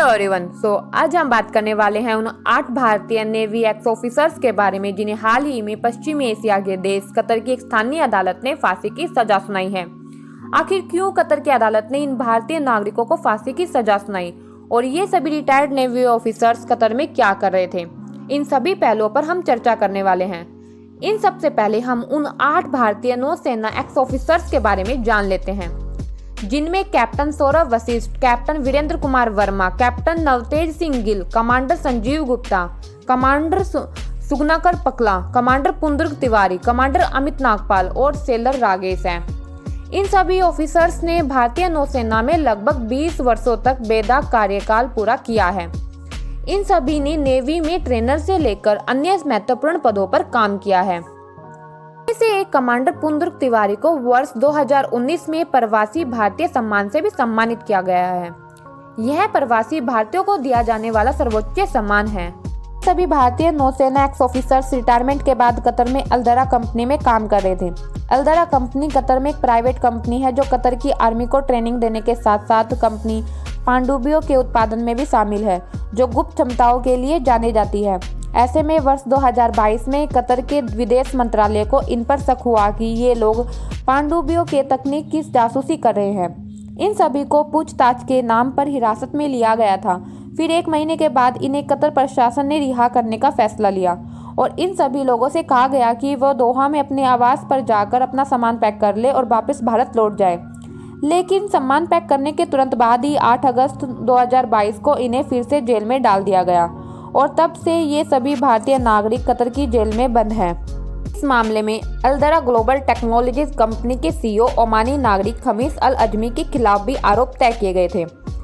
Everyone. आज हम बात करने वाले हैं उन 8 भारतीय नेवी एक्स ऑफिसर्स के बारे में जिन्हें हाल ही में पश्चिमी एशिया के देश कतर की एक स्थानीय अदालत ने फांसी की सजा सुनाई है। आखिर क्यों कतर की अदालत ने इन भारतीय नागरिकों को फांसी की सजा सुनाई और ये सभी रिटायर्ड नेवी ऑफिसर्स कतर में क्या कर रहे थे, इन सभी पहलुओं पर हम चर्चा करने वाले हैं। इन सबसे पहले हम उन 8 भारतीय नौसेना एक्स ऑफिसर्स के बारे में जान लेते हैं, जिनमें captain Saurabh Vashishth, captain Virendra Kumar Verma, captain Navtej Singh Gill, commander Sanjeev Gupta, commander Suganakar Pakala, commander Pundurg Tiwari, commander Amit Nagpal और सेलर रागेश हैं। इन सभी ऑफिसर्स ने भारतीय नौसेना में लगभग 20 वर्षों तक बेदाग कार्यकाल पूरा किया है। इन सभी ने नेवी में ट्रेनर से लेकर अन्य महत्वपूर्ण पदों पर काम किया है। से एक कमांडर पुंदुर्ग तिवारी को वर्ष 2019 में प्रवासी भारतीय सम्मान से भी सम्मानित किया गया है। यह प्रवासी भारतीयों को दिया जाने वाला सर्वोच्च सम्मान है। सभी भारतीय नौसेना एक्स ऑफिसर्स रिटायरमेंट के बाद कतर में अल्दरा कंपनी में काम कर रहे थे। अल्दरा कंपनी कतर में एक प्राइवेट कंपनी है जो कतर की आर्मी को ट्रेनिंग देने के साथ साथ कंपनी पनडुब्बियों के उत्पादन में भी शामिल है, जो गुप्त क्षमताओं के लिए जानी जाती है। ऐसे में वर्ष 2022 में कतर के विदेश मंत्रालय को इन पर शक हुआ कि ये लोग पनडुब्बियों के तकनीक की जासूसी कर रहे हैं। इन सभी को पूछताछ के नाम पर हिरासत में लिया गया था। फिर 1 महीने के बाद इन्हें कतर प्रशासन ने रिहा करने का फैसला लिया और इन सभी लोगों से कहा गया कि वह दोहा में अपने आवास पर जाकर अपना सामान पैक कर ले और वापस भारत लौट जाए। लेकिन सामान पैक करने के तुरंत बाद ही 8 अगस्त 2022 को इन्हें फिर से जेल में डाल दिया गया और तब से ये सभी भारतीय नागरिक कतर की जेल में बंद हैं। इस मामले में अल्दरा ग्लोबल टेक्नोलॉजीज कंपनी के सीईओ ओमानी नागरिक खमीस अल अजमी के खिलाफ भी आरोप तय किए गए थे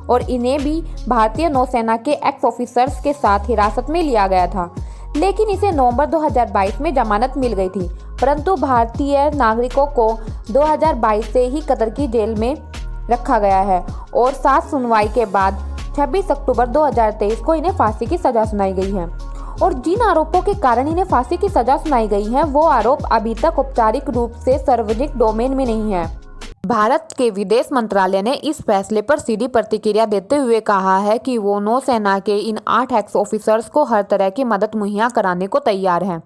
और इन्हें भी भारतीय नौसेना के एक्स ऑफिसर्स के साथ हिरासत में लिया गया था। लेकिन इसे नवंबर 2022 में जमानत मिल गई थी, परंतु भारतीय नागरिकों को 2022 से ही कतर की जेल में रखा गया है और 7 सुनवाई के बाद 26 अक्टूबर 2023 को इन्हें फांसी की सजा सुनाई गई है। और जिन आरोपों के कारण इन्हें फांसी की सजा सुनाई गई है वो आरोप अभी तक औपचारिक रूप से सार्वजनिक डोमेन में नहीं है। भारत के विदेश मंत्रालय ने इस फैसले पर सीधी प्रतिक्रिया देते हुए कहा है कि वो नौसेना के इन 8 एक्स ऑफिसर्स को हर तरह की मदद मुहैया कराने को तैयार है।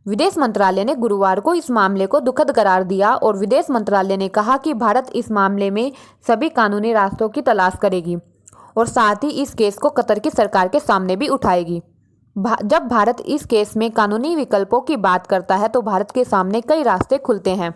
विदेश मंत्रालय ने गुरुवार को इस मामले को दुखद करार दिया और विदेश मंत्रालय ने कहा कि भारत इस मामले में सभी कानूनी रास्तों की तलाश करेगी और साथ ही इस केस को कतर की सरकार के सामने भी उठाएगी। जब भारत इस केस में कानूनी विकल्पों की बात करता है तो भारत के सामने कई रास्ते खुलते हैं।